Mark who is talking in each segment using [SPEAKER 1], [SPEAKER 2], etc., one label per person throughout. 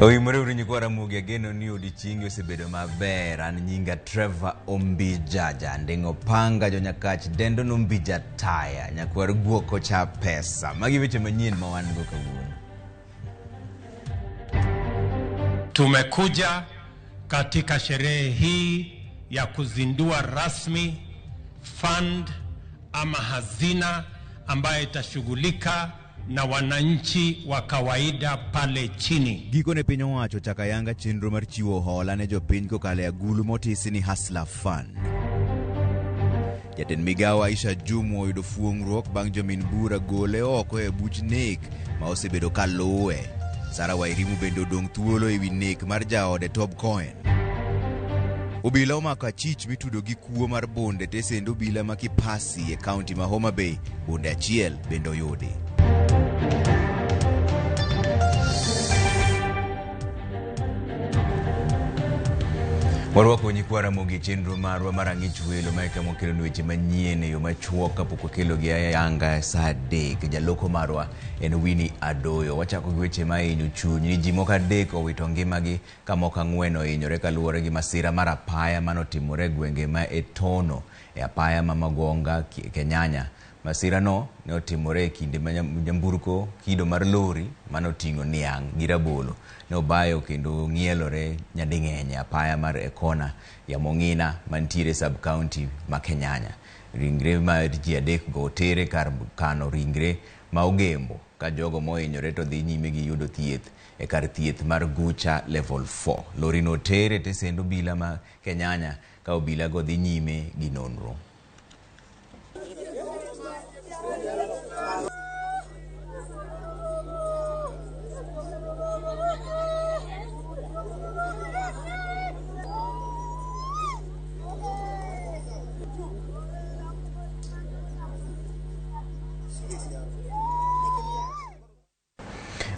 [SPEAKER 1] Oimore uri nyikwa RAMOGI ageno ni odiochienge osebedo maber. An nyinga Trevor Ombijaja ndengo panga jo Nyakach dendo nombija taya nyakwar guoko cha pesa. Magi weche manyien ma wan go kawuono.
[SPEAKER 2] Tumekuja katika sherehe hii ya kuzindua rasmi fund ama hazina ambayo itashughulika na wananchi wa kawaida pale chini.
[SPEAKER 1] Gikone piny owacho chakayanga chenro mar chiwo hola ne jopiny kokalo agulu motisi ni Hustler Fund. Jatend migawo Aisha Jumwa oyudo fuong'ruok bang' jomin bura gole oko e buch nek ma osebedo ka luwe. Sara Wairimu bende odong' thuolo ewi nek mar jaode Tob Cohen. Obila omako achich mitudo gi kuo mar bonde tesendo obila ma Kipasi e kaunti ma Homa Bay bonde achiel bende oyudi. Warwako nyikwa RAMOGI chenro marwa marang'ich welo maeka mokelo weche manyien e yo machuok kapok okelo gi ayanga saa 3. Jaloko marwa en Winnie Adoyo. Wachako gi weche mahinyo chuny ni ji moko 3 owito ngimagi ka moko 4 ohinyore kaluwore gi masira mar apaya manotimore gwenge ma Etono e apaya ma Magonga Kenyanya. Masira no ne otimore e kinde ma nyamburko kido mar lori manoting'o niang' gi rabolo ne obayo kendo ng'ielore nyading'eny apaya mar Ekona ya Mong'ina mantiere sub county ma Kenyanya. Ringre ma ji 3 go tere kar kano ringre ma Ogembo ka jogo mohinyore to dhi nyime gi yudo thieth e kar thieth mar Gucha level 4. Lori no tere tesendo obila ma Kenyanya ka obila go dhi nyime gi nonro.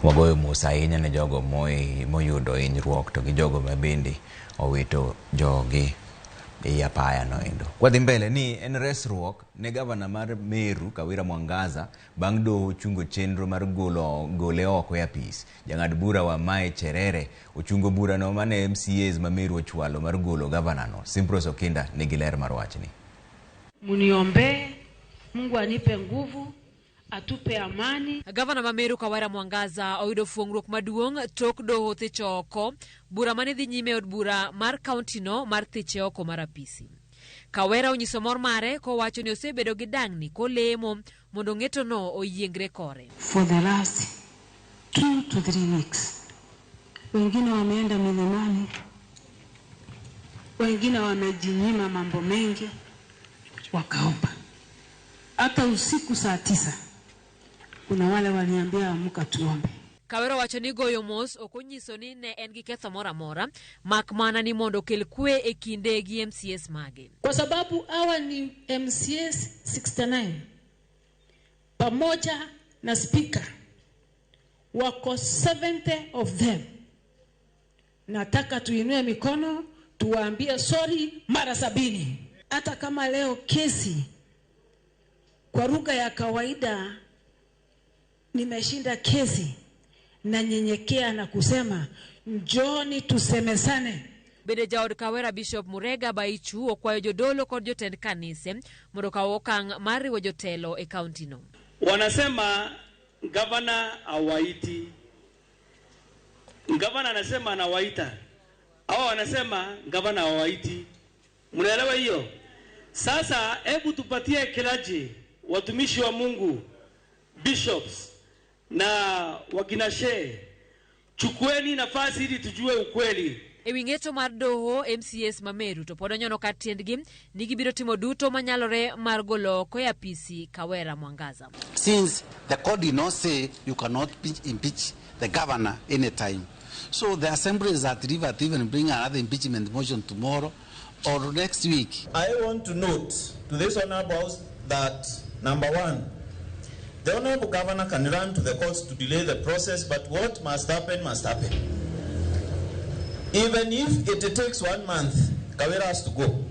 [SPEAKER 1] Wagoyo mos ahinya ne jogo moyudo hinyruok to gi jogo ma bende owito jogi e apaya no endo. Wadhi mbele ni en resruok ne gavana mar Meru Kawira Mwangaza bang' doho chungo chenro mar gole oko e apis. Jang'ad bura wa Mae Cherere ochungo bura no mane MCAs ma Meru ochwalo mar golo gavana no. Simpros Okinda nigi ler mar wachni.
[SPEAKER 3] Muniombe Mungu anipe nguvu, atupe amani.
[SPEAKER 4] Gavana wa Meru Kawira Mwangaza oyudo fuong'ruok maduong' tok doho thiche oko bura mane dhi nyime od bura mar kaunti no mar thiche oko mar apisi. Kawira onyiso mor mare kowacho ni osebedo gi dang'ni kolemo mondo ng'eto no oyiengre kore.
[SPEAKER 3] For the last 2 to 3 weeks, wengine wameenda milimani, wengine wamejinyima mambo mengi wakaomba. Hata usiku saa 9 kuna wale waliambia amuka tuombe.
[SPEAKER 4] Kawira wacho ni goyo mos okonyiso ni ne en gi ketho mora mora mak mana ni mondo kel kwe e kinde gi MCS mage.
[SPEAKER 3] Kwa sababu hawa ni MCS 69 pamoja na speaker wako 70 of them. Nataka tuinue mikono tuwaambie sorry mara 70. Hata kama leo kesi kwa lugha ya kawaida nimeshinda kesi na nyenyekea na kusema njoni tusemesane.
[SPEAKER 4] Bende jaod Kawira Bishop Murega Baichu okwayo jodolo kod jotend kanise mondo kaw okang' mar riwo jotelo e kaunti no.
[SPEAKER 5] Wanasema gavana hawaiti. Gavana anasema anawaita. Hao wanasema gavana hawaiti. Mnaelewa hiyo? Sasa hebu tupatie kilaji watumishi wa Mungu, bishops na wakinashe, chukueni nafasi ili tujue ukweli.
[SPEAKER 4] Ewi ng'eto mar doho MCS ma Meru to pod onyono ka tiendgi ni gibiro timo duto manyalore mar golo oko e apisi Kawira Mwangaza.
[SPEAKER 6] Since the court did not say you cannot impeach the governor anytime, so the assembly is at liberty to even bring another impeachment motion tomorrow or next week.
[SPEAKER 7] I want to note to this honorable house that number 1, the honorable governor can run to the courts to delay the process, but what must happen must happen. Even if it takes 1 month, Kawira has to go.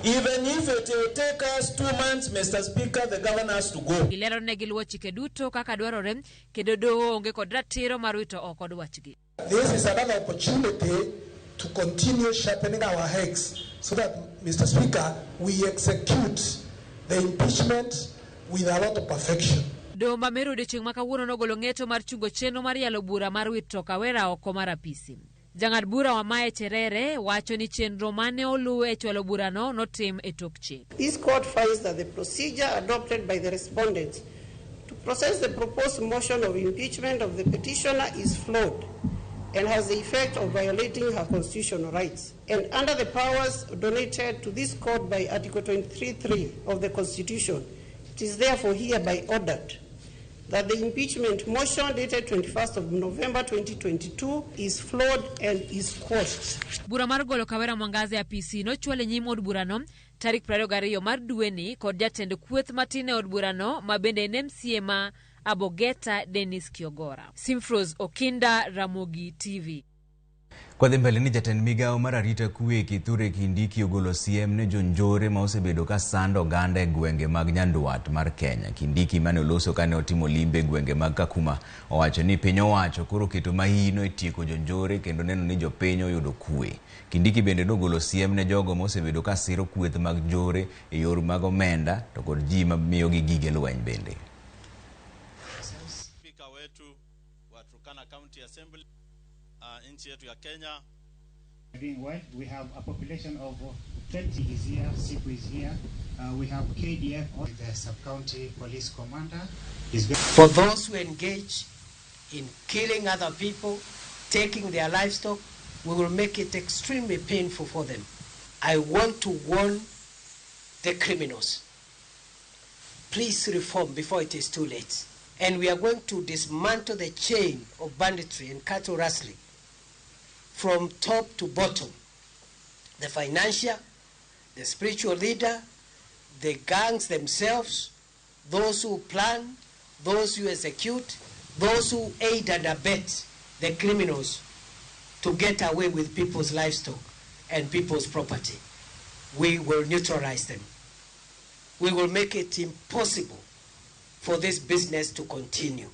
[SPEAKER 7] Even if it will take us 2 months, Mr. Speaker, the governor has to go.
[SPEAKER 4] Gilero ne giluwo chike duto kaka dwarore kendo doho onge kod ratiro mar wito oko dwachgi.
[SPEAKER 8] This is another opportunity to continue sharpening our heads so that, Mr. Speaker, we execute the impeachment with a lot of perfection.
[SPEAKER 4] Doho ma Meru odiochieng' ma kawuono nogolo ng'eto mar chungo chenro mar yalo bura mar wito Kawera oko mar apisi. Jang'ad bura Wamae Cherere wacho ni chenro mane oluw e chwalo burano notim e tok chik.
[SPEAKER 9] This court finds that the procedure adopted by the respondents to process the proposed motion of impeachment of the petitioner is flawed and has the effect of violating her constitutional rights. And under the powers donated to this court by Article 23(3) of the Constitution, it is therefore hereby ordered that the impeachment motion dated 21st of November 2022 is flawed and is quashed.
[SPEAKER 4] Bura mar golo Kawera Mwangaza ya PC nochwale nyim od burano tarik 22 mar dweni kod jatend kweth matin e od burano mabende en MCA ma Abogeta Dennis Kiogora. Simfros Okinda, Ramogi TV.
[SPEAKER 1] Kwa dhi mbele ni jatend migao mar arita kwe Kithure Kindiki ogolo siem ne jonjore ma osebedo ka sando oganda e gwenge mag Nyanduat mar Kenya. Kindiki mane oloso kane otimo limbe gwenge mag Kakuma owacho ni piny owacho koro keto mahino e tieko jonjore kendo neno ni jopiny oyudo kwe. Kindiki bende nogolo siem ne jogo ma osebedo ka siro kweth mag njore e yor mag omenda to kod ji ma miyogi gige lweny bende.
[SPEAKER 10] Speaker wetu wa Turkana County Assembly nchi yetu ya Kenya.
[SPEAKER 11] Doing well. We have a population of 20 is here, SIPU is here. We have KDF, the sub-county police commander.
[SPEAKER 12] For those who engage in killing other people, taking their livestock, we will make it extremely painful for them. I want to warn the criminals. Please reform before it is too late. And we are going to dismantle the chain of banditry and cattle rustling from top to bottom. The financial, the spiritual leader, the gangs themselves, those who plan, those who execute, those who aid and abet the criminals to get away with people's livestock and people's property. We will neutralize them. We will make it impossible for this business to continue.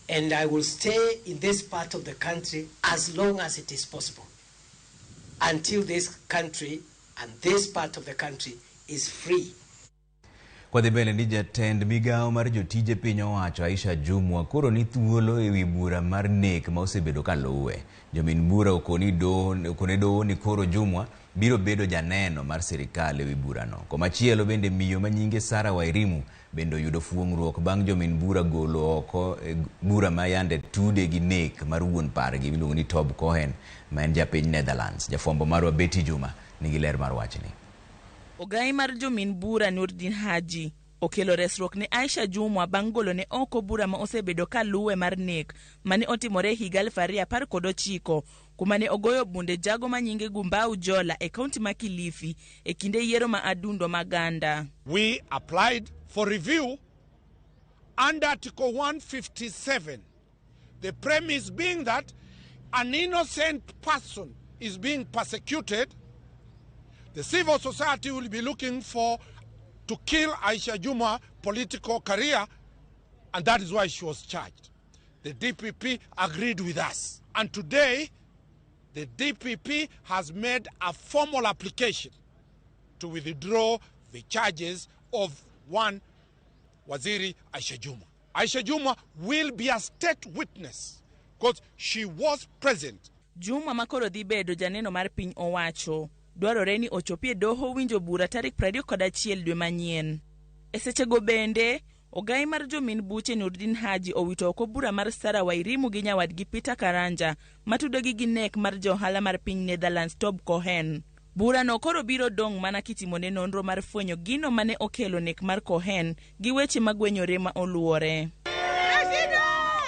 [SPEAKER 12] And I will stay in this part of the country as long as it is possible, until this country and this part of the country is free.
[SPEAKER 1] Kwa dhi mbele ni jatend migao mar jotije piny owacho Aisha Jumwa koro ni thuolo e wi bura mar nek ma osebedo ka luwe. Jomin bura okone doho ni koro Jumwa biro bedo janeno mar sirikal e wi burano. Komachielo bende miyo manyinge Sara Wairimu bende oyudo fuong'ruok bang' jomin bura golo oko bura ma yande tude gi nek mar wuon pargi miluongo ni Tob Cohen ma en japiny Netherlands. Jafwambo marwa Betty Juma nigi ler mar wachni.
[SPEAKER 13] Ogai mar jomin bura Nurdin Haji okelo resruok ne Aisha Jumwa bang' golo ne oko bura ma osebedo ka luwe mar nek mane otimore higa 2019 kuma ne ogoyo bunde jago manyinge Gumbau Jola e kaunti ma Kilifi e kinde yiero ma adundo maganda.
[SPEAKER 2] We applied for review under Article 157. The premise being that an innocent person is being persecuted. The civil society will be looking to kill Aisha Jumwa's political career, and that is why she was charged. The DPP agreed with us. And today, the DPP has made a formal application to withdraw the charges of one Waziri Aisha Jumwa. Aisha Jumwa will be a state witness because she was present.
[SPEAKER 13] Jumwa makoro dhi bedo janeno mar piny owacho dwarore ni ochopie doho winjo bura tarik 21 dwe manyien. E sechego bende ogai mar jomin buche Nurdin Haji owito oko bura mar Sara Wairimu gi nyawadgi Peter Karanja matudogi gi nek mar johala mar piny Netherlands Tob Cohen. Bura no koro biro dong mana kitimone nonro mar fwenyo gino mane okelo nek mar Cohen gi weche magwenyore ma oluore.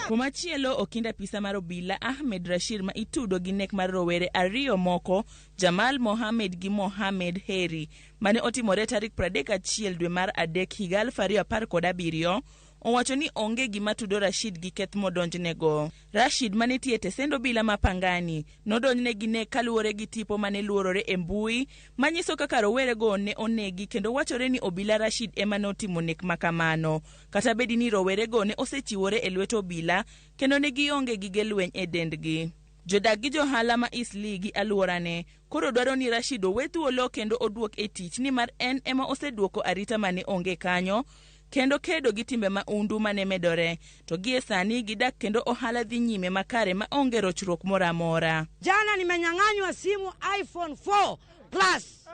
[SPEAKER 13] Kumachielo okinda pisa mar obila Ahmed Rashid ma itudo gi nek mar rowere ariyo moko Jamal Mohammed gi Mohammed Heri mane otimore tarik 31 dwe mar adek higa 2017 owacho ni onge gima tudo Rashid gi keth modonjnego. Rashid manitie tesendo bila mapangani nodonjne gi nek kaluwore gi tipo mane luorore e mbui manyiso kaka rowerego ne onegi, kendo wachore ni obila Rashid ema notimo nek makamano. Kata bedi ni rowerego ne osechiwore e lwet obila kendo ne gionge gige lweny e dendgi. Jodak gi johala ma Isli gi aluorane koro dwaro ni Rashid owe thuolo kendo oduok e tich, nimar en ema oseduoko arita mane onge kanyo kendo kedo gi timbe maundu mane medore. To gie sani gidak kendo ohala dhi nyime makare ma onge rochruok mora mora.
[SPEAKER 14] Jana nimenyang'anywa simu iPhone 4 Plus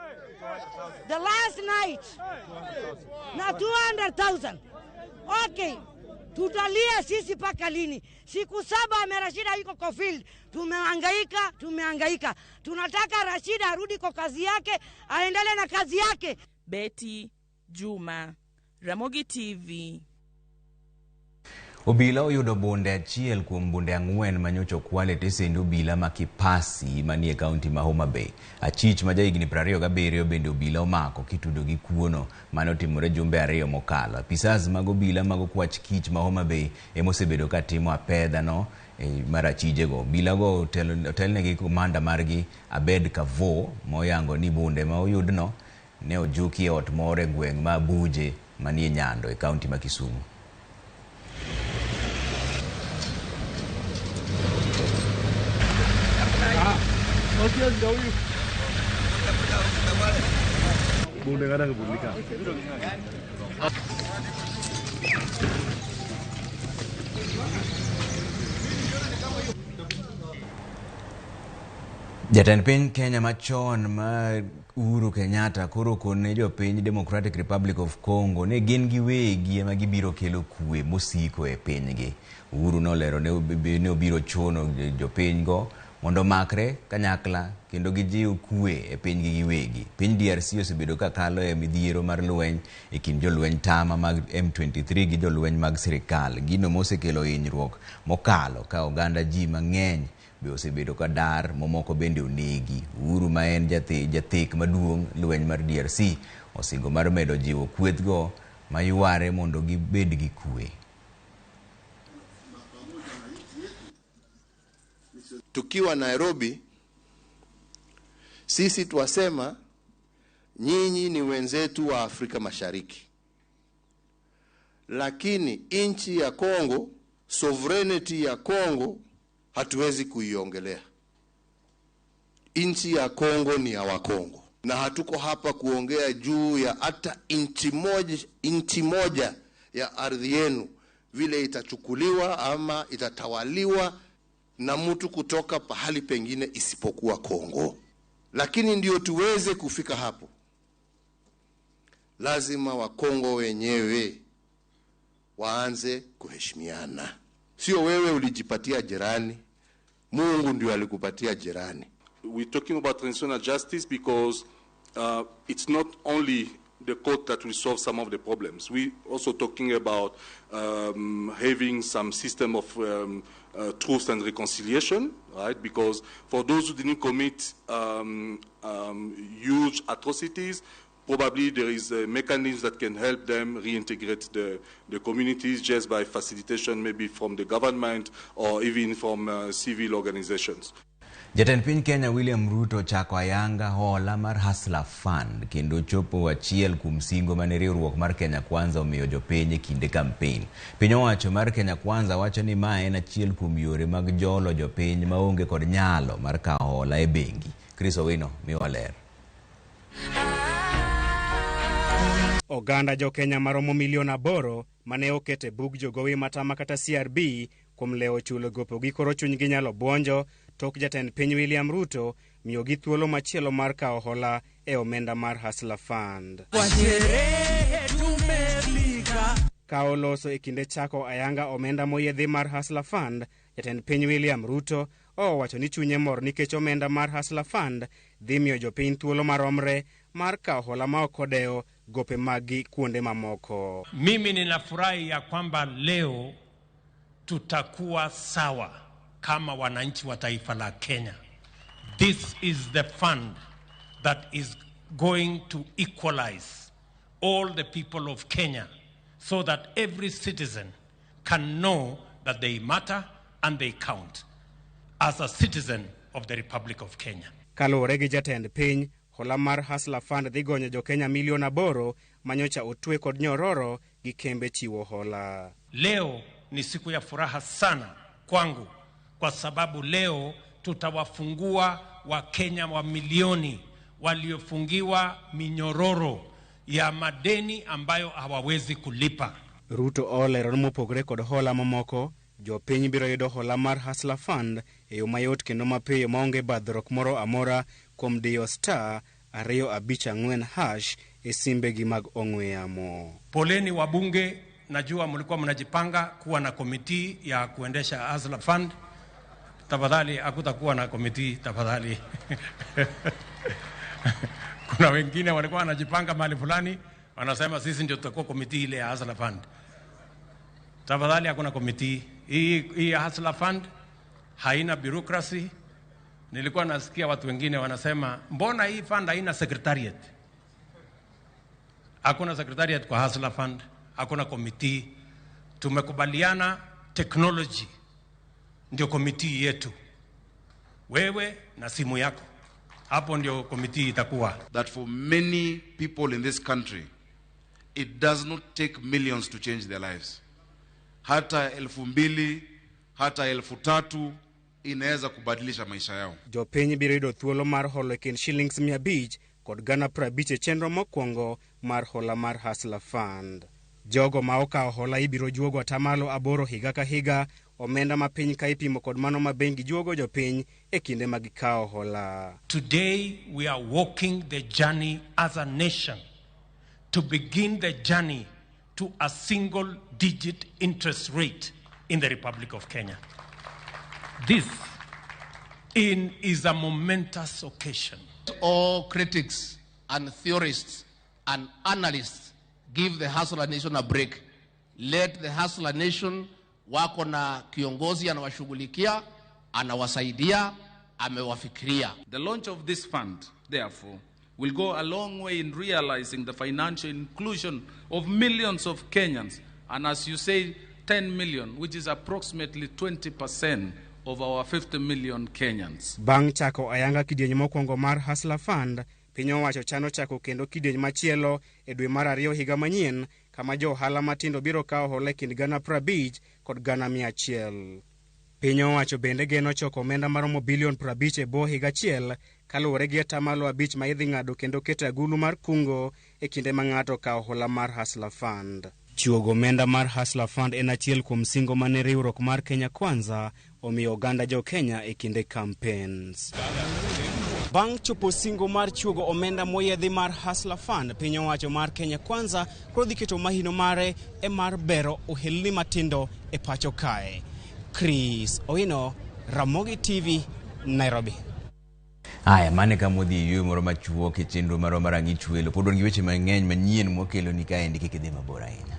[SPEAKER 14] the last night na 200,000. Okay, tutalia sisi paka lini? Siku 7 Rashid yuko kwa field. Tumehangaika. Tunataka Rashid arudi kwa kazi yake, aendelee na kazi yake.
[SPEAKER 13] Betty Juma, Ramogi TV.
[SPEAKER 1] Obila oyudo bonde achiel kuom bonde 4 manyocho kwale tesendo obila makipasi manie kaunti ma Homa Bay. Achich ma jahigni 27 bende obila omako kitudo gi kuono mane otimore jumbe 2 mokalo. Apisas mag obila mag kwach kich ma Homa Bay emosebedo ka timo apedha no mar achijego. Obila go otelnegi komanda margi Abed Kavo moyango ni bonde ma oyudno ne ojuki e ot moro e gweng' ma Buje manie Nyando e kaunti ma Kisumu. Jatend piny Kenya machon ma Uhuru Kenyatta koro kone jopiny Democratic Republic of Congo ne gin giwegi ema gibiro kelo kwe mosiko e pinygi. Uhuru nolero ne obiro chono jopiny go mondo makre kanyakla kendo gijiw kwe e pinygi giwegi. Piny DRC osebedo ka kalo e midhiero mar lweny e kind jolweny tama mag M23 gi jolweny mag sirikal. Gino mosekelo hinyruok mokalo ka oganda ji mang'eny be osebedo ka dar, momoko bende onegi. Uhuru ma en jathek maduong' lweny mar DRC osingo mar medo jiwo kwethgo mayuare mondo gibed gi kwe.
[SPEAKER 15] Tukiwa Nairobi, sisi tuwasema nyinyi ni wenzetu wa Afrika Mashariki. Lakini inchi ya Kongo, sovereignty ya Kongo hatuwezi kuiongelea. Inchi ya Kongo ni ya Wakongo. Na hatuko hapa kuongea juu ya hata inchi moja ya ardhi yenu vile itachukuliwa ama itatawaliwa na mtu kutoka pahali pengine isipokuwa Kongo. Lakini ndio tuweze kufika hapo, lazima Wakongo wenyewe waanze kuheshimiana. Sio wewe ulijipatia jirani, Mungu ndio alikupatia jirani.
[SPEAKER 16] We're talking about transitional justice because it's not only the court that will solve some of the problems. We're also talking about having some system of truth and reconciliation, right? Because for those who didn't commit huge atrocities, probably there is a mechanism that can help them reintegrate the communities just by facilitation, maybe from the government or even from civil organizations.
[SPEAKER 1] Jatend piny Kenya William Ruto chako ayanga hola mar Hustler Fund kendo chopo achiel kuom singo mane riwruok mar Kenya Kwanza omiyo jopiny e kinde campaign. Piny owacho mar Kenya Kwanza wacho ni ma en achiel kuom yore mag jolo jopiny maonge kod nyalo mar kawo hola e bengi. Chris Owino miwa ler.
[SPEAKER 17] Oganda jo Kenya maromo milion 8 mane okete bug jogowi matama kata CRB kuom leo chulo gopogi koro chunygi nyalo buonjo tok jatend piny William Ruto miyo gi thuolo machielo mar kawo hola e omenda mar Hustler Fund. Kawo loso e kinde chako ayanga omenda moyedhi mar Hustler Fund, jatend piny William Ruto owacho ni chunye mor nikech omenda mar Hustler Fund dhi miyo jopiny thuolo maromre mar kawo hola ma ok odewo gope magi kuonde mamoko.
[SPEAKER 18] Mimi ninafurahi ya kwamba leo tutakuwa sawa kama wananchi wa taifa la Kenya. This is the fund that is going to equalize all the people of Kenya so that every citizen can know that they matter and they count as a citizen of the Republic of Kenya.
[SPEAKER 17] Kaluwore gi jatend piny, hola mar Hustler Fund dhi gonyo jo Kenya milion 8 manyocha otwe kod nyororo gi kembe chiwo hola.
[SPEAKER 18] Leo ni siku ya furaha sana kwangu kwa sababu leo tutawafungua Wakenya wa milioni waliofungiwa minyororo ya madeni ambayo hawawezi kulipa.
[SPEAKER 17] Ruto olero mopogre kod hola mamoko, jo piny biro yudo hola mar Hustler Fund e yo mayot kendo mapiyo maonge badhrok moro amora kuom diyo *254# e simbegi mag ong'we yamo.
[SPEAKER 18] Poleni wabunge, najua mlikuwa mnajipanga kuwa na komiti ya kuendesha Hustler Fund. Tafadhali hakutakuwa na komiti, tafadhali. Kuna wengine walikuwa wanajipanga mahali fulani, wanasema sisi ndio tutakuwa komiti ile ya Hustler Fund. Tafadhali hakuna komiti. Hii Hustler Fund haina bureaucracy. Nilikuwa nasikia watu wengine wanasema mbona hii fund haina secretariat? Hakuna secretariat kwa Hustler Fund, hakuna komiti. Tumekubaliana technology ndio komiti yetu. Wewe na simu yako, hapo ndio komiti itakuwa.
[SPEAKER 19] That for many people in this country, it does not take millions to change their lives. Hata 2,000, hata 3,000 inaweza kubadilisha maisha yao.
[SPEAKER 17] Jo piny biro yudo thuolo mar holo kind shillings 500 kod $50 e chenro mokwongo mar hola mar Hustler Fund. Jogo ma okawo hola ibiro juogo atamalo 8 higa ka higa, omenda ma piny ka ipimo kod mano ma bengi juogo jo piny e kinde ma gikawo hola.
[SPEAKER 18] Today we are walking the journey as a nation to begin the journey to a single-digit interest rate in the Republic of Kenya. This is a momentous occasion.
[SPEAKER 20] All critics and theorists and analysts give the Hustler Nation a break. Let the Hustler Nation wako na kiongozi anawashughulikia, anawasaidia, amewafikiria.
[SPEAKER 21] The launch of this fund, therefore, will go a long way in realizing the financial inclusion of millions of Kenyans, and as you say, 10 million, which is approximately 20% of our 50 million Kenyans.
[SPEAKER 17] Bang' chako ayanga kidieny mokwongo mar Hustler Fund, piny owacho chano chako kendo kidieny machielo e dwe mar 2 higa manyien, kama jo ohala matindo biro kawo hola kind $50 kod $100. Piny owacho bende geno choko omenda maromo bilion 50 e bwo higa achiel, kaluwore gi atamalo 5 ma idhi ng'ado kendo keto agulu mar kungo e kinde ma ng'ato kawo hola mar Hustler Fund. Chiwo omenda mar Hustler Fund en achiel kuom singo mane riwruok mar Kenya Kwanza omiyo oganda jo Kenya e kinde campaigns. Bang' chopo singo mar chuogo omenda moyedhi mar Hustler Fund, piny owacho mar Kenya Kwanza koro dhi keto mahino mare e mar bero ohelni matindo e pacho kae. Chris Owino, Ramogi TV, Nairobi.
[SPEAKER 1] Aya, mane ka modhi yue moro machuok e chenro maro marang'ich welo. Pod wan gi weche mang'eny manyien mokelo ni kaendi kik idhi mabor ahinya.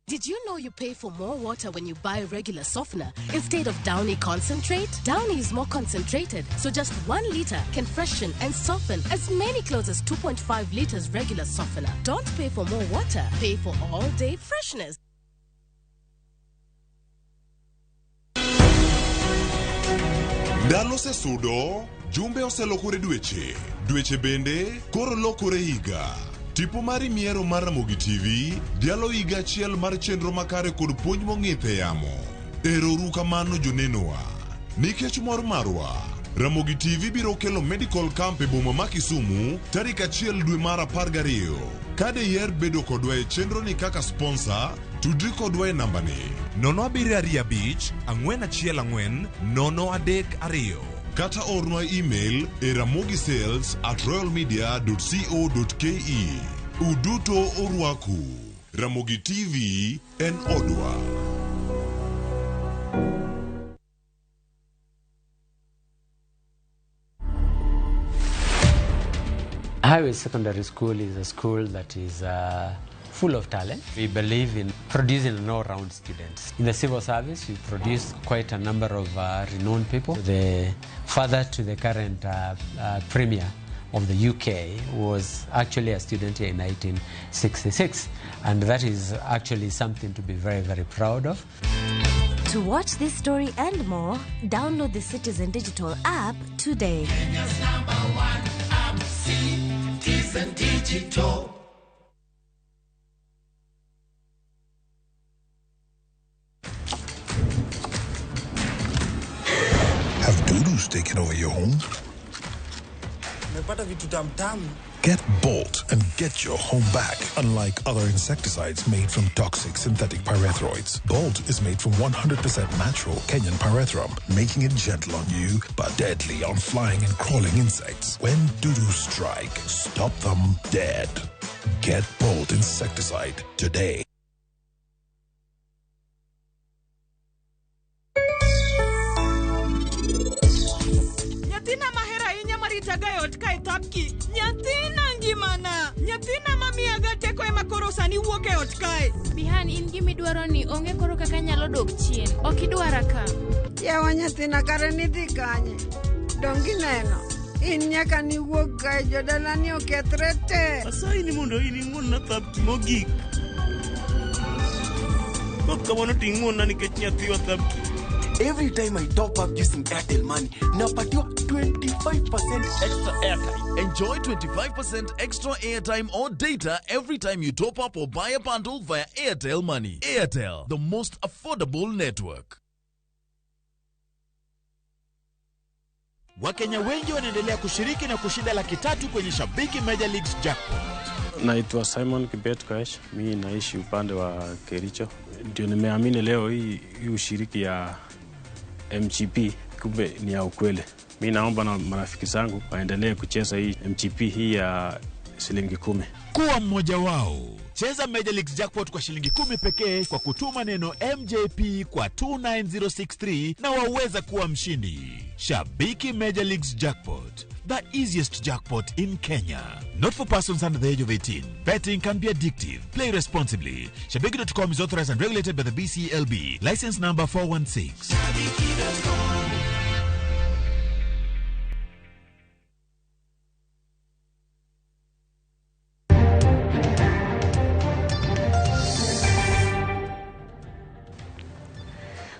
[SPEAKER 22] Did you know you pay for more water when you buy regular softener instead of Downy concentrate? Downy is more concentrated, so just 1 liter can freshen and soften as many clothes as 2.5 liters regular softener. Don't pay for more water, pay for all-day freshness.
[SPEAKER 23] Ndalo sesudo, jumbe oselokore dweche bende koro lokore higa. Tipo mari miero mar Ramogi TV, dialo higa achiel mar chenro makare kod puonj mong'ith e yamo. Erouru kamano jonenowa. Nikech mor marwa, Ramogi TV biro kelo medical camp e boma ma Kisumu tarik 1 dwe mar 12. Kade yer bedo kodwa e chenro ni kaka sponsor, tudri kodwa e nambani 075 414 032. Kata ornwa email e ramogisales@royalmedia.co.ke. Uduto orwaku. Ramogi TV en odwa.
[SPEAKER 24] Highway Secondary School is a school that is
[SPEAKER 3] full of talent. We believe in producing an all-round students. In the civil service, we produce quite a number of renowned people. The father to the current premier of the UK was actually a student here in 1966, and that is actually something to be very, very proud of.
[SPEAKER 5] To watch this story and more, download the Citizen Digital app today.
[SPEAKER 6] Kenya's #1 app, Citizen Digital.
[SPEAKER 24] Have doodles taken over your home? Get Bolt and get your home back. Unlike other insecticides made from toxic synthetic pyrethroids, Bolt is made from 100% natural Kenyan pyrethrum, making it gentle on you but deadly on flying and crawling insects. When doodoo strike, stop them dead. Get Bolt insecticide today.
[SPEAKER 25] Nyathina mamiyaga teko ema koro sani wuok e ot kae.
[SPEAKER 26] Bihan, in gimi dwaro ni onge koro kaka nyalo dok chien. Ok idwara ka.
[SPEAKER 27] Yawa nyathina kare nidhi kanye. Dongi neno. In nyaka ni wuok kae, jodala ni okethre te.
[SPEAKER 28] Asayi ni mondo in ing'won na thapki mogik. Kok kamano ting'won na nikech nyathiwa thapki.
[SPEAKER 29] Every time I top up using Airtel Money, napatiwa 25% extra airtime.
[SPEAKER 30] Enjoy 25% extra airtime or data every time you top up or buy a bundle via Airtel Money. Airtel, the most affordable network.
[SPEAKER 31] Wakenya wengi wanaendelea kushiriki na kushinda $300,000 kwenye Shabiki Major Leagues Jackpot.
[SPEAKER 32] Naitwa Simon Kibet Koech, mimi naishi upande wa Kericho. Ndio nimeamini leo hii ushiriki ya MGP kumbe ni ya ukweli. Mimi naomba na marafiki zangu waendelee kucheza hii MGP hii ya shilingi 10.
[SPEAKER 31] Kuwa mmoja wao. Cheza Major Leagues Jackpot kwa shilingi 10 pekee kwa kutuma neno MJP kwa 29063 na waweza kuwa mshindi. Shabiki Major Leagues Jackpot, the easiest jackpot in Kenya. Not for persons under the age of 18. Betting can be addictive. Play responsibly. Shabiki.com is authorized and regulated by the BCLB. License number 416.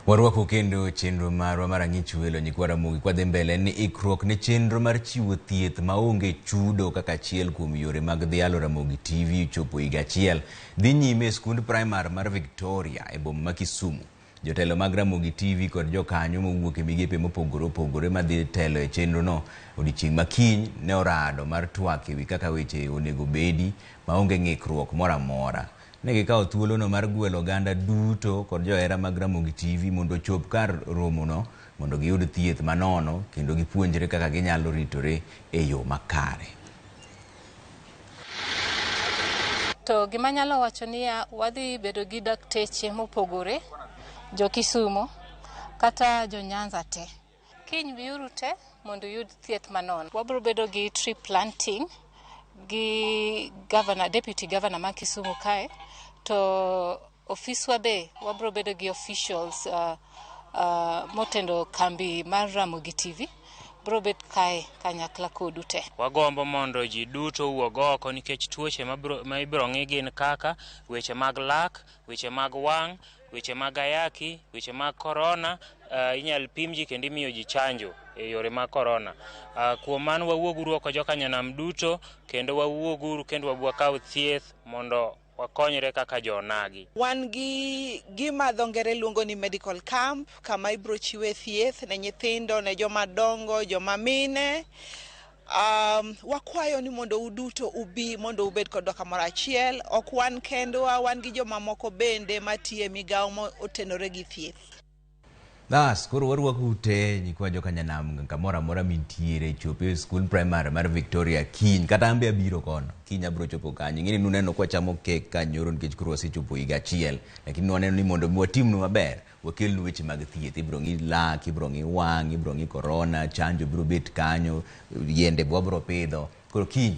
[SPEAKER 1] Warwako kendo chenro marwa marang'ich welo nyikwara mugi kwa dhembele ni ikruok ne chenro mar chiwo thieth maonge chudo kaka achiel kuom yore mag dhialo Ramogi TV chopo higa achiel dhi nyime e skund primar mar Victoria e boma ma Kisumu. Jotelo mag Ramogi TV kod jokanyo mowuok e migepe mopogore opogore madhi telo e chenro no odiochieng' makiny ne orado mar twak ewi kaka weche onego bedi maonge ng'ikruok moro amora. Negi kao thuolo no mar gwelo oganda duto kod johera mag Ramogi TV mondo chop kar romo no mondo giyud thieth manono kendo gipuonjre kaka ginyalo ritore e yo makare.
[SPEAKER 33] To gima nyalo wacho ni wadhi bedo gi dakteche mopogore, jo Kisumu kata jo Nyanza te. Kiny biuru te mondo yud thieth manono. Wabro bedo gi tree planting gi deputy governor ma Kisumu kae, to ofiswa be wabro bedo gi officials motendo kambi mar Ramogi TV bro bet kae kanyakla kodu te.
[SPEAKER 34] Wagombo mondo ji duto wuog oko nikech tuoche ma ibro ng'i gin kaka weche mag lak, weche mag wang', weche mag ayaki, weche mag corona. Inyal pim ji kendo imiyo ji chanjo e yore mag corona. Kuom mano wawuoguru oko jokanyanam duto kendo wawuoguru kendo wabwakaw thieth mondo wakonyre kaka jonagi.
[SPEAKER 35] Wan gi gima dhongere luongo ni medical camp kama ibro chiwe thieth ne nyithindo, ne joma dongo, joma mine. Wakwayo ni mondo uduto ubi mondo ubed kodwa kamoro achiel. Ok wan kendwa, wan gi joma moko bende matie migawo motenore gi thieth.
[SPEAKER 1] Das, koro warwako ute nyikwa jokanyanam kamora mora mintiere chope school primary mar Victoria kiny kata ambe abiro kono kiny abro chopo kanyo. Ngini nuneno kwa chamo kek kanyoro nikech koro wasechopo higa achiel, lakini nwaneno ni mondo watimnu maber wakelnu weche mag thieth. Ibro ng'i lak, ibro ng'i wang', ibro ng'i corona, chanjo biro bet kanyo, yende wabro pidho. Koro kiny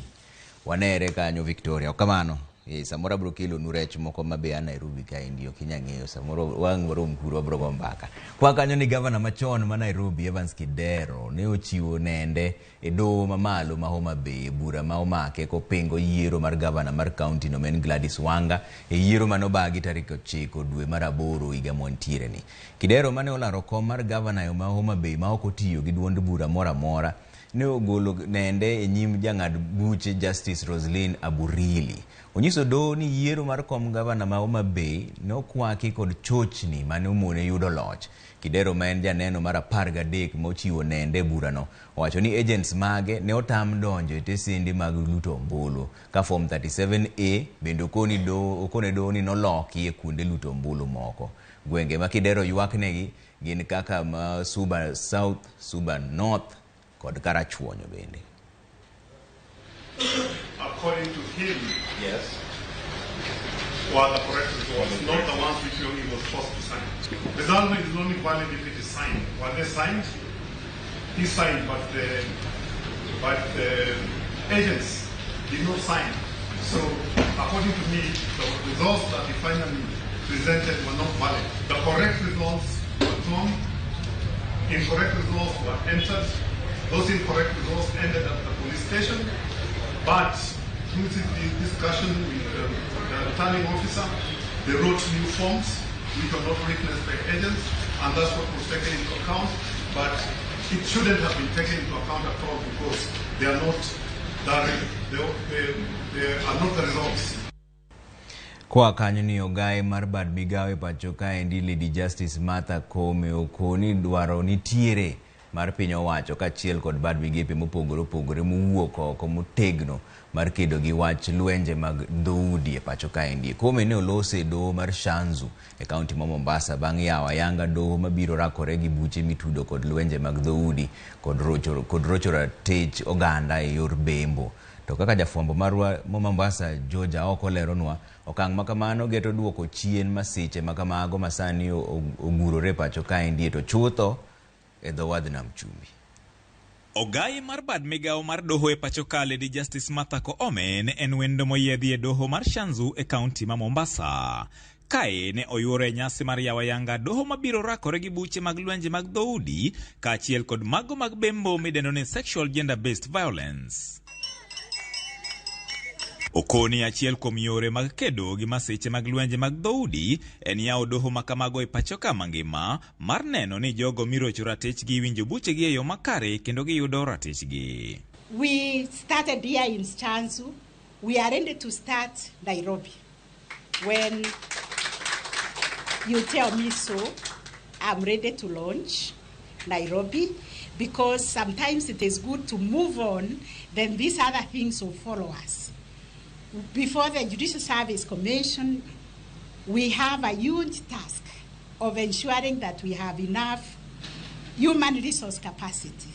[SPEAKER 1] wanere kanyo Victoria. Kamano samoro abro kelo nurech moko mabe a Nairobi ka indi okinya ng'eyo samoro wang warom kuro abro go mbaka. Kwa kanyo ni gavana machon ma Nairobi Evans Kidero ne ochiwo nende e doho mamalo ma Homa Bay bura ma omake kopingo yiero mar gavana mar county no men Gladys Wanga e yiero manobagi tarik 9 dwe mar 8 higa montiere ni. Kidero mane olaro kom mar gavana yo ma Homa Bay ma ok otiyo gi duond bura mora mora ne ogolo nende e nyim jang'ad buche Justice Roslyn Aburili. Onyiso doho ni yiero mar kom gavana ma Homa Bay ne okwaki kod chochni mane omone yudo loch. Kidero ma en janeno mar 13 mochiwo nende burano owacho ni agents mage ne otam donjo e tesende mag luto ombulu ka form 37A bende okone doho ni noloki e kuonde luto ombulu moko. Gwenge ma Kidero ywaknegi gin kaka ma Suba South, Suba North kod Karachuonyo bende.
[SPEAKER 2] According to him, yes, were the correct results, not the ones which he was forced to sign. The result is only valid if it is signed. Were they signed? He signed, but the agents did not sign. So, according to me, the results that he finally presented were not valid. The correct results were drawn, incorrect results were entered. Those incorrect results ended at the police station, but through the discussion with the returning officer, they wrote new forms which were not witnessed by agents, and that's what was taken into account. But it shouldn't have been taken into account at all because they are not the results.
[SPEAKER 1] Kwa kanyo ni ogaye mar bad migawe pacho kaendi Lady Justice Martha Koome okoni dwaro nitiere mar piny owacho kachiel kod bad migepe mopogore mowuok oko motegno mar kedo gi wach lwenje mag dhoudi e pacho kaendi. Koome ne olose doho mar Shanzu e kaunti ma Mombasa bang' yawo ayanga doho mabiro rakore gi buche mitudo kod lwenje mag dhoudi kod rocho ratich oganda e yor bembo. To kaka jafwambo marwa mo Mombasa Georgia oko leronwa okang' makamano geto duoko chien masiche makamago masani ogurore pacho kaendi to chutho e dho wadh nam chumbi.
[SPEAKER 4] Ogayi mar bad migawo mar doho e pacho ka Lady Justice Martha Koome ne en wendo moyiedhi e doho mar Shanzu e kaunti ma Mombasa. Kae ne oyuore nyasi mar yawa yanga doho mabiro rakore gi buche mag lwenje mag dhoudi kaachiel kod mago mag bembo midendo ni sexual gender based violence. Okoni achiel kuom yore mag kedo gi masiche mag lwenje mag dhoudi en yawo doho makamago e pacho ka mangima mar neno ni jogo mirocho ratechgi winjo buchegi e yo makare kendo giyudo ratechgi.
[SPEAKER 7] We started here in Shanzu. We are ready to start Nairobi. When you tell me so, I'm ready to launch Nairobi because sometimes it is good to move on, then these other things will follow us. Before the Judicial Service Commission, we have a huge task of ensuring that we have enough human resource capacity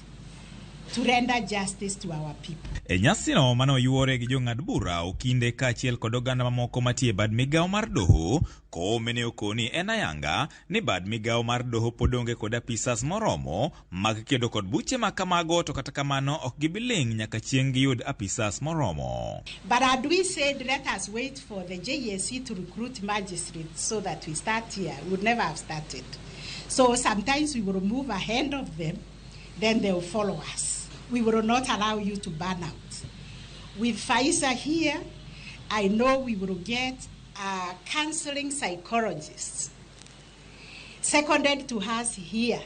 [SPEAKER 7] to render justice to our people.
[SPEAKER 4] E nyasino mano yuore gi jong'ad bura okinde kaachiel kod oganda mamoko matie bad migawo mar doho. Koome ne okoni en ayanga ni bad migawo mar doho podonge kod apisas moromo mag kedo kod buche makamago, to kata kamano ok gibiling nyaka chieng' giyud apisas moromo.
[SPEAKER 7] But had we said let us wait for the JSC to recruit magistrates so that we start here, we would never have started. So sometimes we will move ahead of them, then they will follow us. We will not allow you to burn out. With Faisa here, I know we will get a counseling psychologist seconded to us here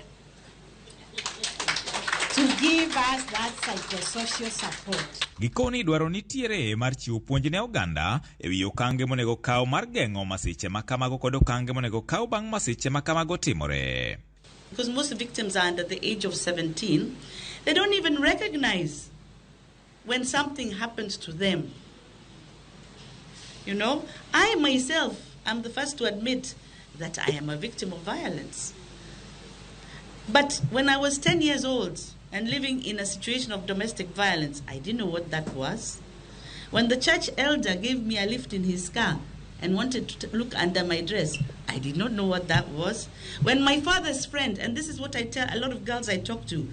[SPEAKER 7] to give us that psychosocial support.
[SPEAKER 4] Gikoni dwaro nitiere mar chiwo puonj ne oganda ewi okange monego kaw mar geng'o masiche makamago kod okange monego kaw bang' masiche makamago timore.
[SPEAKER 8] Because most victims are under the age of 17, they don't even recognize when something happens to them. You know, I myself am the first to admit that I am a victim of violence. But when I was 10 years old and living in a situation of domestic violence, I didn't know what that was. When the church elder gave me a lift in his car and wanted to look under my dress, I did not know what that was. When my father's friend, and this is what I tell a lot of girls I talk to,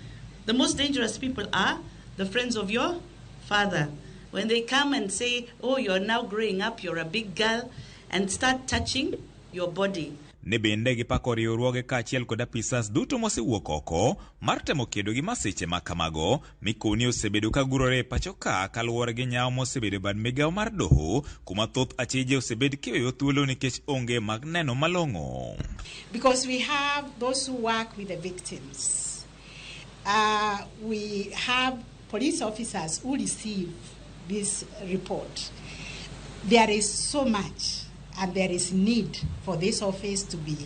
[SPEAKER 8] the most dangerous people are the friends of your father. When they come and say, oh, you're now growing up, you're a big girl, and start touching your body.
[SPEAKER 4] Ne bende gipako riwruoge kaachiel kod apisas duto mosewuok oko mar temo kedo gi masiche ma kamago mikoni osebedo ka gurore pacho ka kaluwore gi nyawo mosebedo bad migawo mar doho kuma thoth achije osebed kiweyo thuolo nikech onge mag neno malong'o.
[SPEAKER 7] Because we have those who work with the victims. We have police officers who receive this report. There is so much, and there is need for this office to be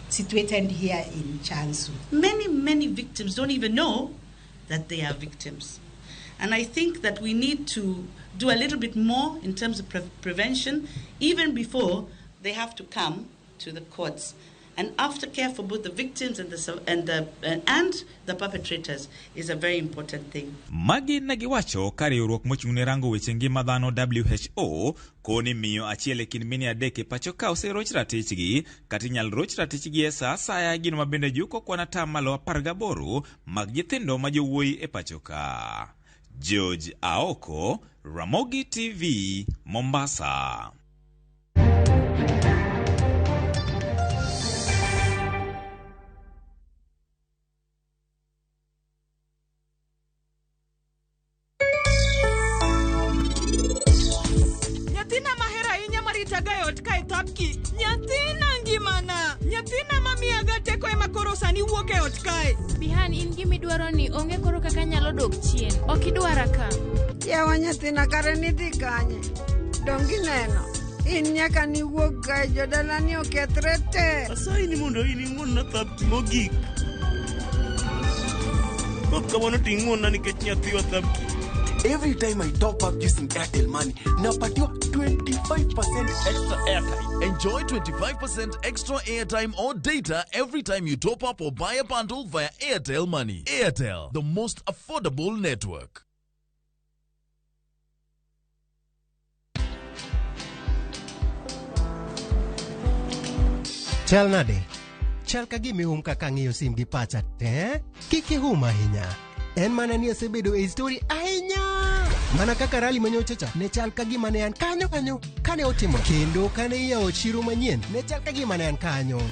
[SPEAKER 7] situated here in Chansu.
[SPEAKER 8] Many victims don't even know that they are victims. And I think that we need to do a little bit more in terms of prevention, even before they have to come to the courts. And aftercare for both the victims and the perpetrators is a very important thing.
[SPEAKER 4] Magi nagiwacho ka riwruok mochung'ne rango weche ngima dhano WHO koni miyo achiel e kind mini adek e pacho ka oseroch ratichgi kata inyal roch ratichgi e sa asaya gino mabende juko kwan atamalo 18 mag nyithindo ma jowuoyi e pacho ka. George Aoko, Ramogi TV, Mombasa.
[SPEAKER 25] Tagayot kai tapki nyathina ngimana nyathina mamiaga teko ema koro sani wuok e ot kae.
[SPEAKER 26] Bihan in gimi dwaro ni onge koro kaka nyalo dok chien ok idwara ka
[SPEAKER 27] yawa nyathina kare nidhi kanye dongi neno in nyaka ni wuok kae jodala ni okethre te.
[SPEAKER 28] Asayi ni mondo in ing'won na thapki mogik koth kawano ting'won na nikech nyathiwa thapki.
[SPEAKER 29] Every time I top up using Airtel Money, napatiwa 25% extra airtime.
[SPEAKER 30] Enjoy 25% extra airtime or data every time you top up or buy a bundle via Airtel Money. Airtel, the most affordable network.
[SPEAKER 9] Chal nade? Chal ka gimi kaka ng'iyo sim gi pacha te? Kiki ahinya. En mana ni asebedo e story ahinya. Mana kaka rally manyochacha ne chal ka gima ne an kanyo kane otimo kendo kane iyawo chiro manyien ne chal ka gima ne an kanyo.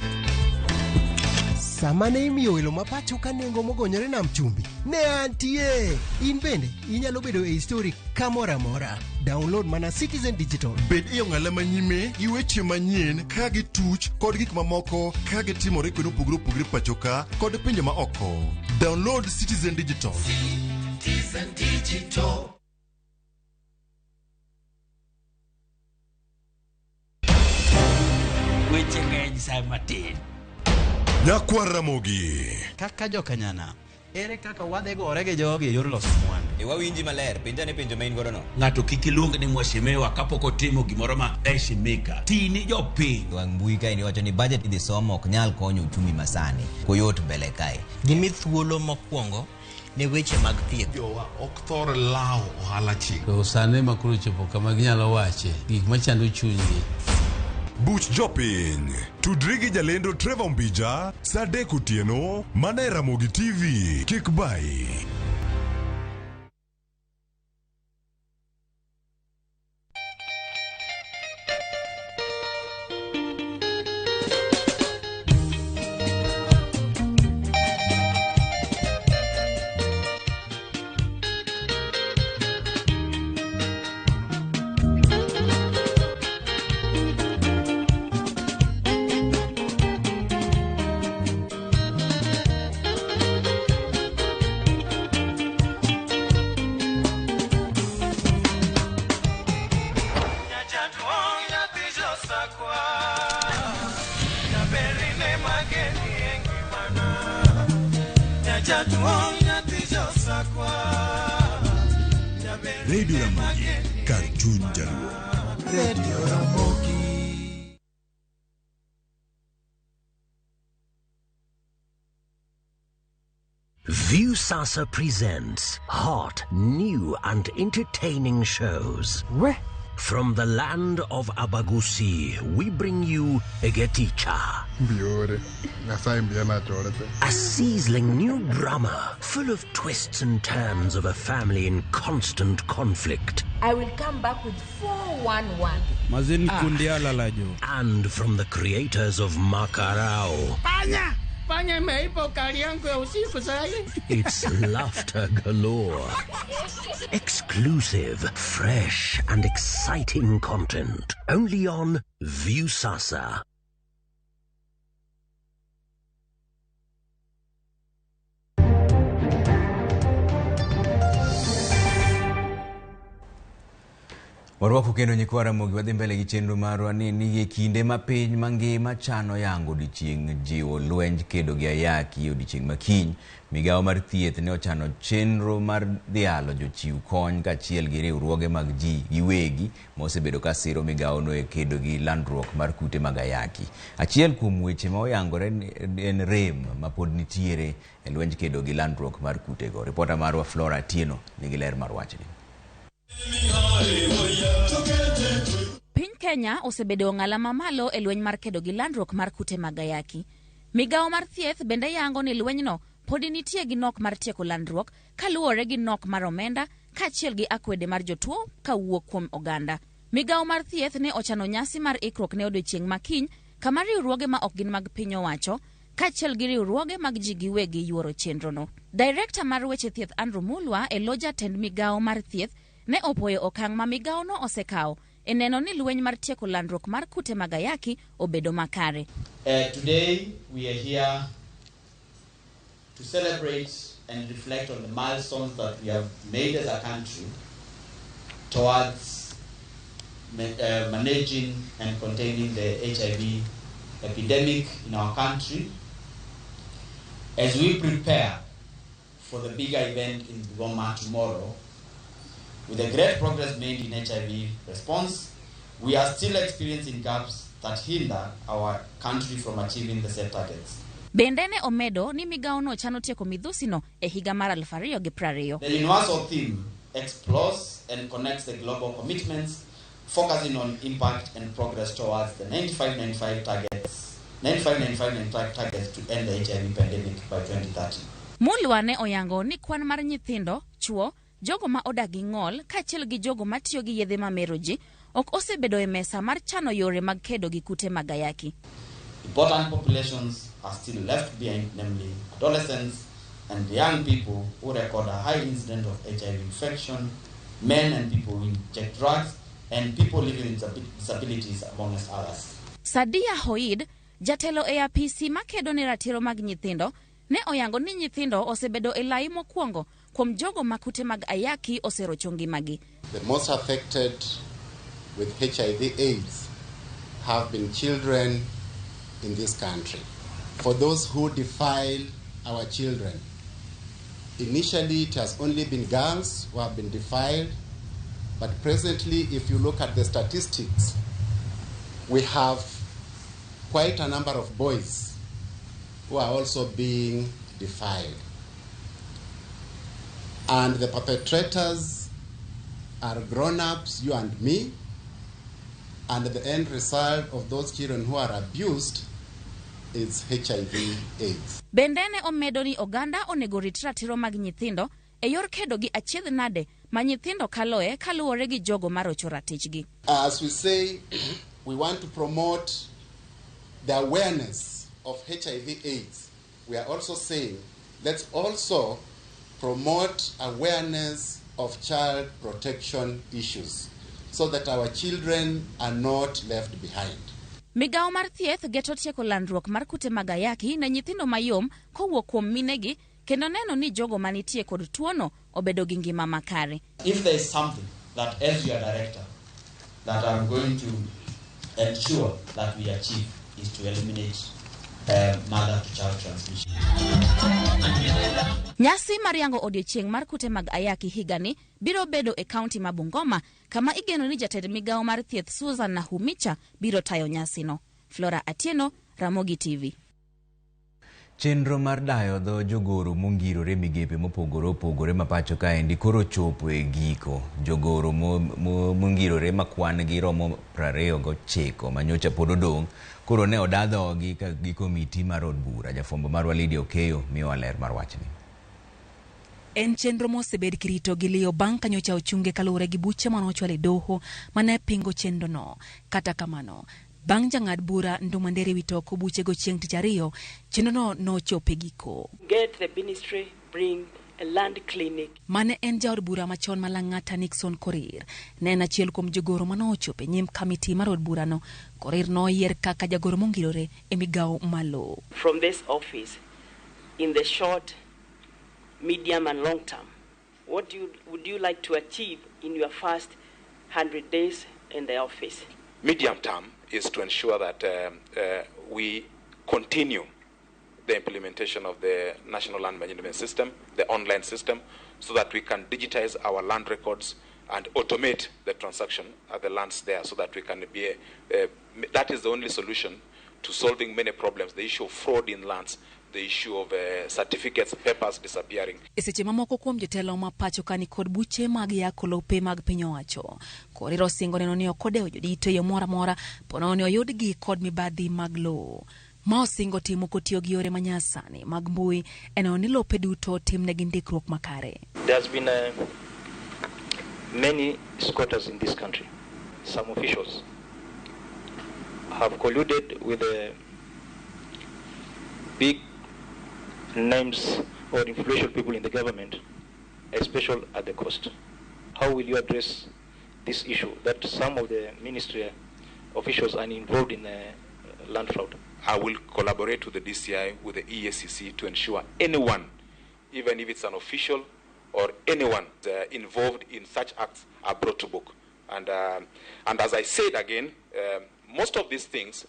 [SPEAKER 9] Sama ne imiyo welo mapacho ka nengo mogonyore nam chumbi ne antie. In bende inyalo bedo e story kamora mora. Download mana Citizen Digital.
[SPEAKER 10] Bed iyo ng'ala manyime gi weche manyien ka gi tuch kod gik mamoko ka gi timore kweno pugre pacho ka kod pinje ma oko. Download Citizen Digital.
[SPEAKER 6] Citizen Digital. Weche ng'eny sa matin.
[SPEAKER 10] Nyakwa Ramogi.
[SPEAKER 11] Kaka jokanyana. Ere kaka wadhe gore gi jogi e yor loso mwandu.
[SPEAKER 1] Wawinji maler, penja ne penjo main godo no.
[SPEAKER 12] Ng'ato kik iluong ni mwashemewa kapok otimo gimoro ma heshimika. Tini jopiny.
[SPEAKER 1] Wang mbui kae ni wacho ni budget idhi somo ok nyal konyo uchumi masani. Koyot mbele kae.
[SPEAKER 11] Gimi thuolo mokwongo ne weche mag thieth.
[SPEAKER 10] Jowa ok thor lao ohala chik.
[SPEAKER 13] To sane makuru chopo kama ginyalo wache gik machando chunygi.
[SPEAKER 10] Buch jopiny. Tudri gi jalendo Trevor Mbija, Sadek Otieno, mana e Ramogi TV. Kik bai. Radio Ramogi, Cartoon Jaluo. Radio Ramogi.
[SPEAKER 14] View Sasa presents hot, new and entertaining shows.
[SPEAKER 15] We
[SPEAKER 3] From the land of Abagusi, we bring you Egeticha. A sizzling new drama full of twists and turns of a family in constant conflict.
[SPEAKER 5] I will come back with 411.
[SPEAKER 3] And from the creators of Makarao, it's laughter galore. Exclusive, fresh and exciting content. Only on Viusasa.
[SPEAKER 1] Warwako kendo nyikwa Ramogi wadhi mbele gi chenro marwa ni kinde ma piny mangima chano yango odiochieng' jiwo lwenj kedo gi ayaki odiochieng' makiny. Migawo mar thieth ne ochano chenro mar dhialo jochiw kony kaachiel gi riwruoge mag ji giwegi mosebedo ka siro migawono e kedo gi landruok mar kute mag ayaki. Achiel kuom weche ma oyangore en rem ma pod nitiere e lwenj kedo gi landruok mar kutego. Reporter marwa Flora Atieno nigi ler mar wachni.
[SPEAKER 14] Piny Kenya osebedo ng'ala mamalo e lweny mar kedo gi landruok mar kute mag ayaki. Migawo mar thieth bende yango ni lwenyno podi nitie gi nok mar tieko landruok kaluwore gi nok mar omenda kaachiel gi akwede mar jotuo kawuok kuom oganda. Migawo mar thieth ne ochano nyasi mar ikruok ne odiochieng' makiny kama riwruoge ma ok gin mag piny owacho kaachiel gi riwruoge mag ji giwegi yuoro chenrono. Director mar weche thieth Andrew Mulwa e lo jatend migawo mar thieth ne opoyo okang' ma migawono osekawo e neno ni lweny mar tieko landruok mar kute mag ayaki obedo makare.
[SPEAKER 15] Today we are here to celebrate and reflect on the milestones that we have made as a country towards managing and containing the HIV epidemic in our country as we prepare for the bigger event in Goma tomorrow. With the great progress made in HIV response, we are still experiencing gaps that hinder our country from achieving the set targets.
[SPEAKER 14] Bende ne omedo ni migawono chano tieko midhusino e higa mar 2020.
[SPEAKER 15] The universal theme explores and connects the global commitments, focusing on impact and progress towards the 95-95 targets to end the HIV pandemic by 2030.
[SPEAKER 14] Mulwa ne oyango ni kwan mar nyithindo, chuo, jogo ma odagi ng'ol kaachiel gi jogo matiyo gi yedhe mamero ji ok osebedo e mesa mar chano yore mag kedo gi kute mag ayaki.
[SPEAKER 15] Important populations are still left behind, namely adolescents and young people who record a high incidence of HIV infection, men and people who inject drugs, and people living with disabilities, amongst others.
[SPEAKER 14] Sadia Hoid, jatelo e apisi makedo ne ratiro mag nyithindo, ne oyango ni nyithindo osebedo e lai mokwongo kuom jogo makute mag ayaki oserocho ngimagi.
[SPEAKER 16] The most affected with HIV/AIDS have been children in this country. For those who defile our children, initially it has only been girls who have been defiled, but presently if you look at the statistics, we have quite a number of boys who are also being defiled. And the perpetrators are grown-ups, you and me, and the end result of those children who are abused is HIV/AIDS.
[SPEAKER 14] Bendene omedo ni oganda onego rit ratiro mag nyithindo e yor kedo gi achiedh nade ma nyithindo kaloe kaluwore gi jogo marocho ratichgi.
[SPEAKER 16] As we say, we want to promote the awareness of HIV/AIDS. We are also saying, let's also promote awareness of child protection issues so that our children are not left behind.
[SPEAKER 14] Migawo mar thieth geto tieko landruok mar kute mag ayaki ne nyithindo mayom kowuok kuom minegi kendo neno ni jogo manitie kod tuono obedo gi ngima makare.
[SPEAKER 15] If there is something that as your director that I'm going to ensure that we achieve is to eliminate mother-to-child transmission.
[SPEAKER 14] Nyasi mariango odiochieng' mar kute mag ayaki higani biro bedo e kaunti ma Bungoma kama igeno ni jatend migawo mar thieth Susan Nahumicha biro tayo nyasino. Flora Atieno, Ramogi TV.
[SPEAKER 1] Chenro mar dayo dho jogoro mongirore migepe mopogore opogore mapacho kaendi koro chopo e giko. Jogoro mongirore makwan gi romo 29 manyocha pod odong' koro ne odadhogi gi komiti mar od bura. Jafwambo marwa Lydia Okeyo miyo ler mar wachni.
[SPEAKER 2] En chenro mosebed kirito gi liyo bang' kanyocha ochunge kaluwore gi buche manochwal e doho mane pingo chenro no. Kata kamano, bang' jang'ad bura Ndumandere witoko buche go chieng' tich ariyo, chenro no chope giko.
[SPEAKER 7] Get the ministry, bring a land clinic.
[SPEAKER 2] Mane en jaod bura machon Malang'ata Nixon Korir, ne en achiel kuom jogoro manochope nyim kamiti mar od bura no. Korir no yier kaka jagoro mongirore e migawo malo.
[SPEAKER 7] From this office, in the short, medium and long term, what would you like to achieve in your first 100 days in the office?
[SPEAKER 17] Medium term is to ensure that we continue the implementation of the National Land Management System, the online system, so that we can digitize our land records and automate the transaction of the lands there, so that we can be that is the only solution to solving many problems, the issue of fraud in lands, the issue of certificates, papers disappearing.
[SPEAKER 2] Eseche mamoko kuom jotelo ma pacho kani kod buche mag yako lope mag piny owacho. Korir osingo neno ni okodewo jodito yo mora mora pono ni oyudgi kod mibadhi mag lo. Ma osingo timo kotiyo gi yore manyasani mag mbui eno ni lope duto timnegi ndikruok makare.
[SPEAKER 18] There's been many squatters in this country. Some officials have colluded with the big names or influential people in the government, especially at the coast. How will you address this issue that some of the ministry officials are involved in land fraud?
[SPEAKER 17] I will collaborate with the DCI, with the EACC to ensure anyone, even if it's an official or anyone involved in such acts, are brought to book. And as I said again, most of these things,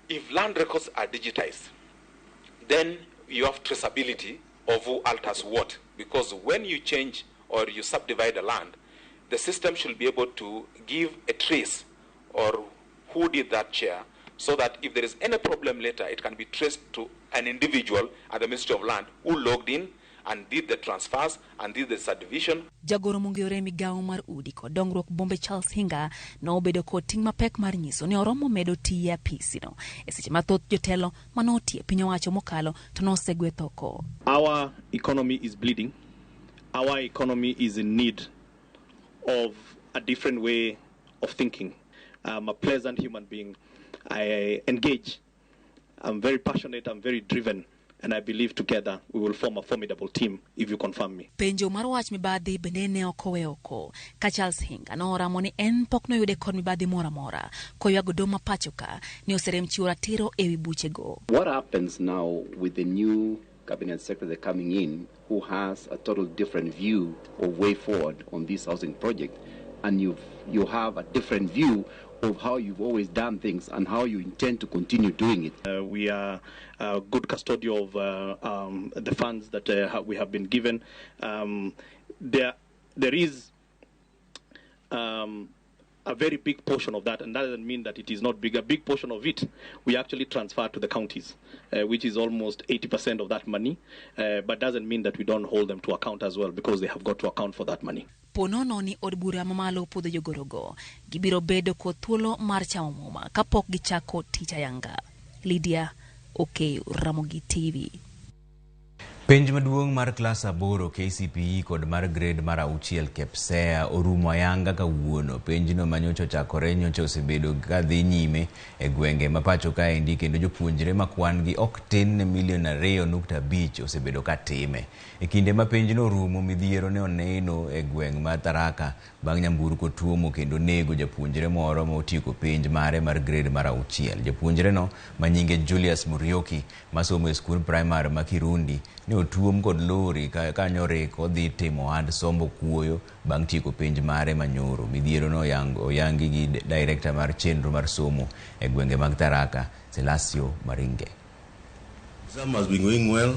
[SPEAKER 17] if land records are digitized, then you have traceability of who alters what. Because when you change or you subdivide a land, the system should be able to give a trace or who did that share, so that if there is any problem later, it can be traced to an individual at the Ministry of Land who logged in and did the transfers and did the subdivision.
[SPEAKER 2] Jagoro mongirore migawo mar udi kod dongruok bombe Charles Hinga no obedo kod ting' mapek mar nyiso ni oromo medo tiye apisi no. Eseche mathoth jotelo manotie piny owacho mokalo to nosegwe thoko.
[SPEAKER 19] Our economy is bleeding. Our economy is in need of a different way of thinking. I'm a pleasant human being. I engage. I'm very passionate. I'm very driven. And I believe together we will form a formidable team if you confirm me.
[SPEAKER 2] Penjo mar wach mibadhi bende ne okowe oko. Ka Charles Hinga no oramo ni en pok no yude kod mibadhi mora mora. Koywago doma pacho ka ni oserem chiwo ratiro ewi buche go.
[SPEAKER 20] What happens now with the new cabinet secretary coming in who has a total different view of way forward on this housing project, and you have a different view of how you've always done things and how you intend to continue doing it.
[SPEAKER 19] We are a good custodian of the funds that we have been given. There is a very big portion of that, and that doesn't mean that it is not big. A big portion of it we actually transfer to the counties, which is almost 80% of that money, but doesn't mean that we don't hold them to account as well, because they have got to account for that money.
[SPEAKER 2] Ponono ni od bura mamalo podho jogorogo gibiro bedo kod thuolo mar chamo muma kapok gichako tich ayanga. Lydia Okeyo, Ramogi TV.
[SPEAKER 1] Penj maduong' mar klas 8 KCPE kod mar grade mar 6 KPSEA orumo ayanga kawuono. Penjno manyocha chakore nyocha osebedo ka dhi nyime e gwenge mapacho kaendi, kendo jopuonjre makwan gi ok tin ne milion 2.5 osebedo ka time. E kinde ma penjno orumo, midhiero ne oneno e gweng' mar Tharaka bang' nyamburko tuomo kendo nego japuonjre moro ma otieko penj mare mar grade mar 6. Japuonjre no manyinge Julius Murioki masomo e skul primary ma Kirundi ne otuom kod lori kanyore kodhi timo hand sombo kuoyo bang' tieko penj mare manyoro. Midhiero no oyangi gi director mar chenro mar somo e gwenge mag Tharaka, Selasio Maringe.
[SPEAKER 21] Exam has been going well,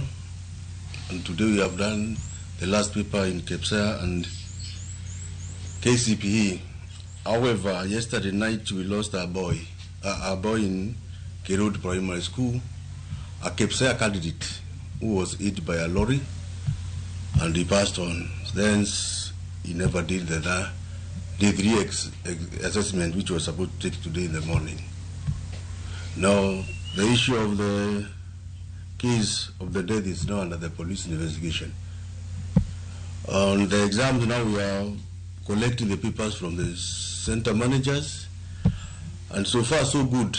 [SPEAKER 21] and today we have done the last paper in KPSEA and KCPE. However, yesterday night we lost our boy in Kirud Primary School, a Kepsea candidate who was hit by a lorry and he passed on. Then he never did the assessment which was supposed to take today in the morning. Now, the issue of the case of the death is now under the police investigation. On the exams now we are collecting the papers from the center managers, and so far so good.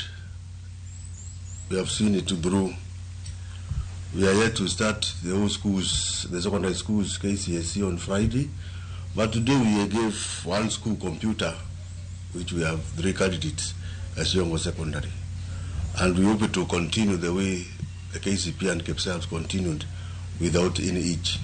[SPEAKER 21] We have seen it through. We are yet to start the whole schools, the secondary schools, KCSE on Friday, but today we gave one school computer, which we have 3 candidates as young or secondary. And we hope to continue the way the KCP and KEPSA have continued without any hitch.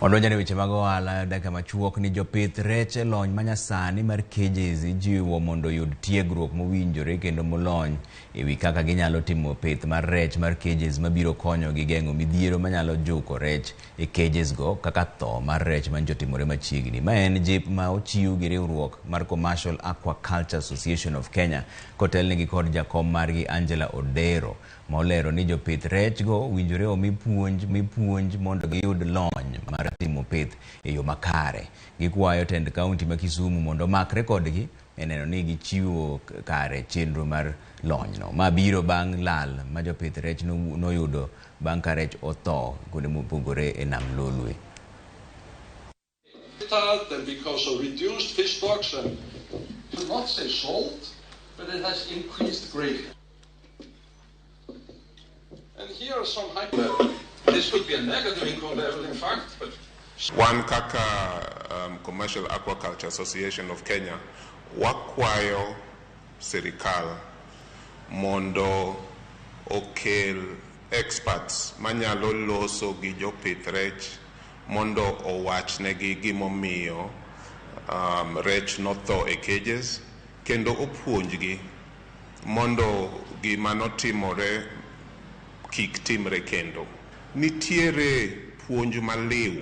[SPEAKER 1] Odonjane weche mag ohala dakika machuok ni jopith rech lony manyasani mar cages jiwo mondo yud tiegruok mowinjore kendo molony ewi kaka ginyalo timo pith mar rech mar cages mabiro konyo gi geng'o midhiero manyalo juko rech e cages go kaka tho mar rech manjotimore machiegni. Ma en jip ma ochiw gi riwruok mar Commercial Aquaculture Association of Kenya kotelnegi kod jakom margi Angela Odero molero ni jopith rech go winjore omi puonj mondo giyud lony mar timo pith e yo makare. Gikwayo tend kaunti ma Kisumu mondo makre kodgi eneno ni gichiwo kare chenro mar lony no. Ma biro bang' lal ma jopith rech noyudo bang' ka rech otho kuonde mopogore e nam Lolwe.
[SPEAKER 4] And because of reduced fish stocks, and I will not say salt, but it has increased greatly. And here are some this could be a negative income level, in fact, but
[SPEAKER 8] One Kaka Commercial Aquaculture Association of Kenya wakwayo serikal mondo okel experts manyalo loso gi jopith rech mondo owachnegi gimomiyo rech notho e cages kendo opuonjgi mondo gima notimore kik timre kendo. Nitiere puonj maliw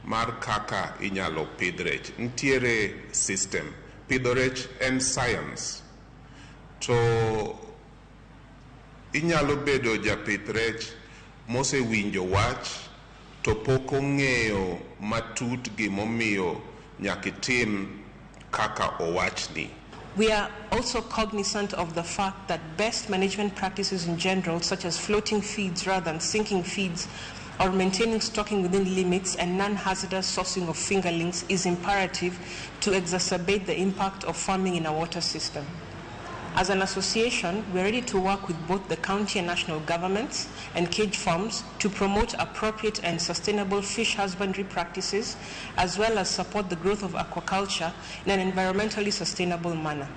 [SPEAKER 8] mar kaka inyalo pidh rech. Nitiere system. Pidho rech en science. To inyalo bedo japith rech mosewinjo wach to pok ong'eyo matut gimomiyo nyakitim kaka owachni.
[SPEAKER 22] We are also cognizant of the fact that best management practices in general, such as floating feeds rather than sinking feeds, or maintaining stocking within limits and non-hazardous sourcing of fingerlings is imperative to exacerbate the impact of farming in our water system. As an association, we are ready to work with both the county and national governments and cage farms to promote appropriate and sustainable fish husbandry practices, as well as support the growth of aquaculture in an environmentally sustainable manner.